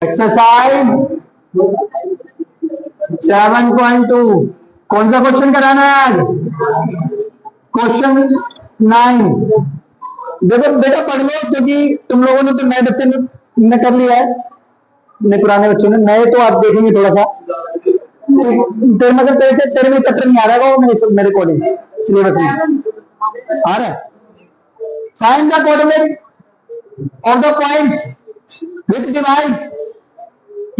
Exercise 7.2 कौन सा question कराना है आज? क्वेश्चन 9। देखो बेटा पढ़ लो, क्योंकि तुम लोगों ने तो नए बच्चे ने कर लिया है, नए पुराने बच्चों ने, नए तो आप देखेंगे थोड़ा सा तेरे मतलब तेरे में कटर नहीं आ रहा है मेरे अकॉर्डिंग सिलेबस में आ रहा है। Find the coordinate of the points which divides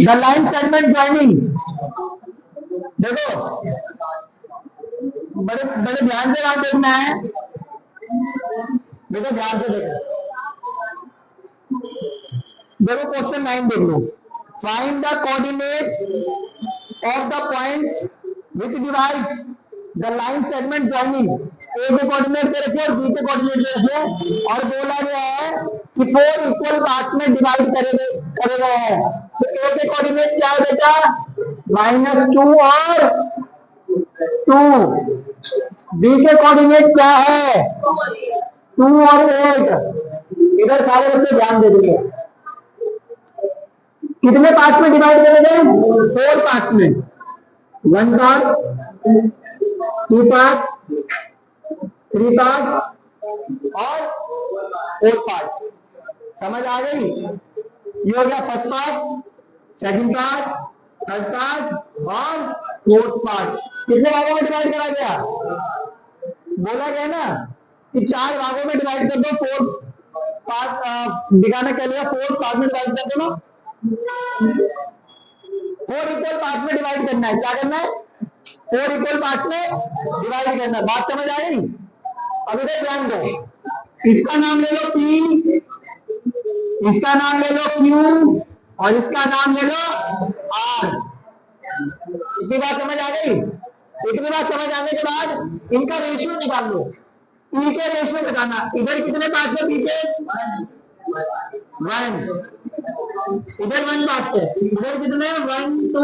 the line segment joining. देखो बड़े बड़े ध्यान से बात देखना है बेटा, ध्यान से देखो। देखो क्वेश्चन 9 देख लो। Find the coordinate of the points which divides the line segment joining। A के कोऑर्डिनेट दे रखे और बी के कोऑर्डिनेट दे रखे और बोला गया है कि 4 इक्वल पार्ट में डिवाइड करे गए हैं। तो ए के कोऑर्डिनेट क्या है बेटा? -2 और 2। बी के कोऑर्डिनेट क्या है? 2 और 8। इधर सारे बच्चे ध्यान दे देंगे। कितने पार्ट में डिवाइड करे गए? 4 पार्ट में। 1 पार्ट, 2 पार्ट, 3 पार्ट और 4 पार्ट। समझ आ गई? ये हो गया first part, second part, third part और फोर्थ पार्ट। कितने भागों में डिवाइड करा गया? बोला गया ना कि 4 भागों में डिवाइड कर दो। 4 पार्ट दिखाने के लिए 4 पार्ट में डिवाइड कर दो ना। 4 इक्वल पार्ट में डिवाइड करना है। क्या करना है? 4 इक्वल पार्ट में डिवाइड करना है। बात समझ आ गई? अब इधर ध्यान दो। इसका नाम ले लो P, इसका नाम ले लो Q और इसका नाम ले लो R। इतनी बात समझ आ गई? इतनी बात समझ आने के बाद इनका रेशियो निकाल लो। P के रेशियो बताना। इधर कितने पार्ट है P के? 1। इधर 1 पार्ट है। इधर कितने? 1 2।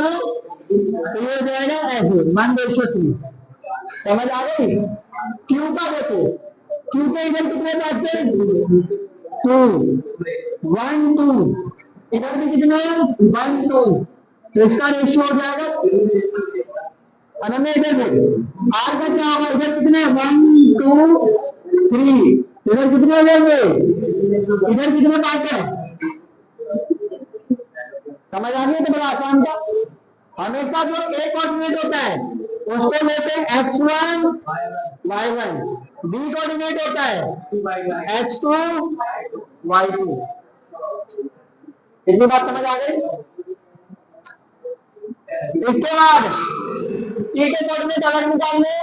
तो ये हो जाएगा ऐसे 1:3। समझ आ गई? क्यू का देखो, क्यू के इधर कितने पार्ट थे? 2 1 2। इधर भी कितने? 1 2। तो इसका रेशियो हो जाएगा। अनन्या इधर देखो, आर का क्या होगा? इधर कितने? 1 2 3। इधर कितने हो जाएंगे? इधर कितने पार्ट है? समझ आ गई? तो बड़ा आसान था। हमेशा जो एक कोऑर्डिनेट होता है उसको लेते हैं x1 y1। बी कोऑर्डिनेट होता है x2 y2। इतनी बात समझ आ गई? इसके बाद E के कोऑर्डिनेट अलग निकालने,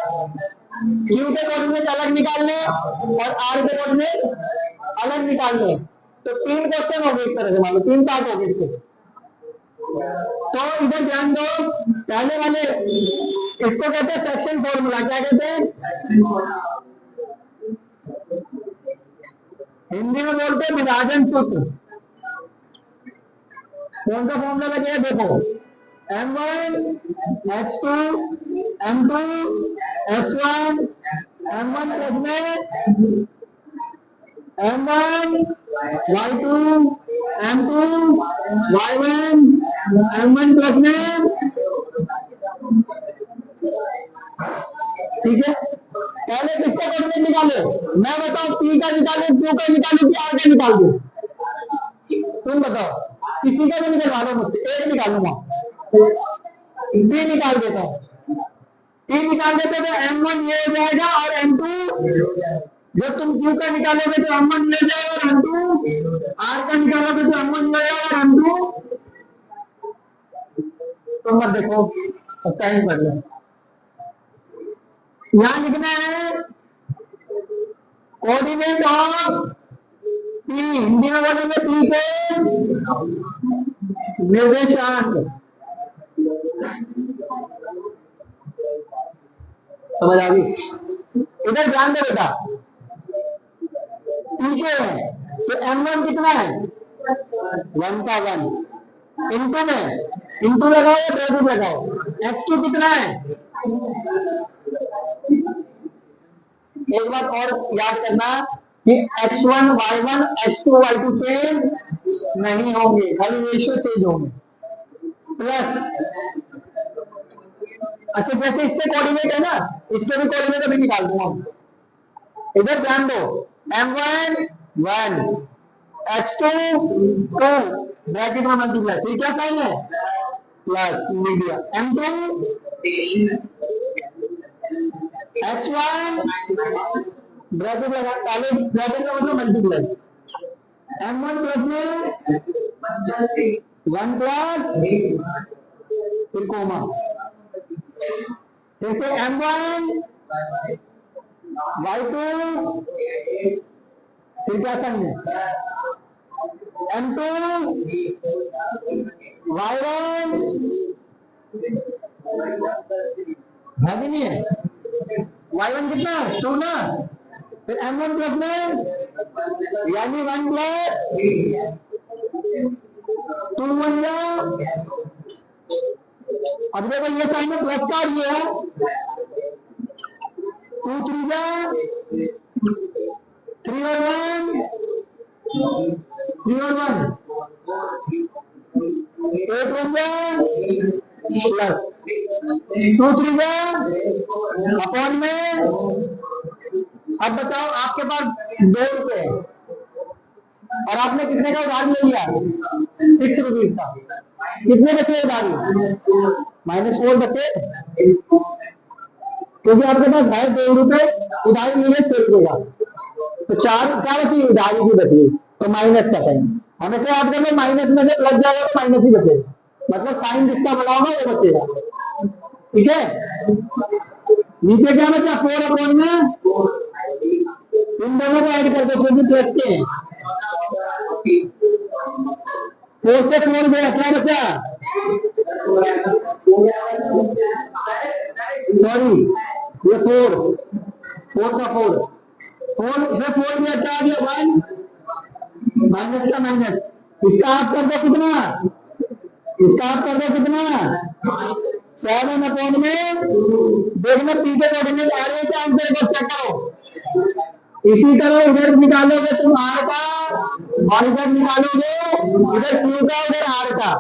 Q के कोऑर्डिनेट अलग निकालने और R के कोऑर्डिनेट अलग निकालने। तो 3 क्वेश्चन हो गए एक तरह से, मान लो 3 पार्ट हो गए इसके। तो इधर ध्यान दो, पहले वाले इसको कहते हैं सेक्शन फॉर्मूला। क्या कहते हैं? हिंदी में बोलते हैं विभाजन सूत्र। कौन सा फॉर्मूला लगेगा? देखो M1 H2 M2 H1 M1 plus में M1 Y2 M2 Y1 M1 plus में। ठीक है, पहले किसका कोऑर्डिनेट निकालो? मैं बताऊं P का निकालो, Q का निकालो कि R का निकाल दो? तुम बताओ, किसी का भी निकलवा लो, मुझसे एक निकालूंगा। P निकाल देता हूं। P निकाल देते तो M1 ये हो जाएगा और M2। जब तुम Q का निकालोगे तो M1 ये हो जाएगा और M2। R का निकालोगे तो M1 ये हो जाएगा और M2। तो मत देखो, टाइम पड़ लो। यहां लिखना है कोऑर्डिनेट ऑफ P। हिंदी में बोलेंगे P के निर्देशांक। समझ आ गई? इधर ध्यान दे बेटा, P के है तो M1 कितना है? 1 का 1। इनटू में इनटू लगाओ या ब्रैकेट लगाओ। X2 कितना है? एक बात और याद करना, कि x1 y1 x2 y2 change नहीं होंगे, खाली रेशियो चेंज होंगे। प्लस अच्छा जैसे इसके कोऑर्डिनेट है ना, इसके भी कोऑर्डिनेट अभी निकाल दूंगा। इधर ध्यान दो, m1 1 x2 2 ब्रैकेट में मल्टीप्लाई, फिर क्या साइन है plus media m2 x1 bracket लगा, पहले ब्रैकेट का मतलब मल्टीप्लाई m1 प्लस में 1 प्लस फिर कोमा, जैसे m1 y2 फिर क्या साइन है m2 y1 है कि नहीं है, y1 कितना 2 ना, फिर m1 प्लस में यानी 1 प्लस 2 1 जा, अब देखो ये साइन में प्लस का ये है 2 3 जा 3 और 1 3 और 1 8 1 जा प्लस 2 3 जा अपॉन में। अब बताओ आपके पास 2 रुपए और आपने कितने का उधार ले लिया 6 रुपीज का, कितने बचे उधारी -4 बचे, क्योंकि आपके पास है 2 रुपए उधारी लिए 6 रुपए का, तो 4 क्या बची उधारी की बची, तो माइनस का साइन हमेशा याद करना, माइनस में से प्लस जाएगा तो माइनस ही बचेगा, मतलब साइन जिसका बड़ा होगा वो बचेगा। ठीक है, नीचे क्या बचा 4 अपॉन में, इन दोनों को ऐड कर दो क्योंकि प्लस के हैं, 4 से 4 गया क्या बचा, सॉरी ये 4 का 4 से 4 गया क्या आ गया 1 माइनस का माइनस, इसका आप कर दो कितना, इसका आप कर दो कितना 7 अपॉन में, देखना पी के कोऑर्डिनेट आ रहे हैं क्या आंसर को चेक करो। इसी तरह इधर निकालोगे तुम आर का और इधर निकालोगे इधर क्यू का उधर आर का,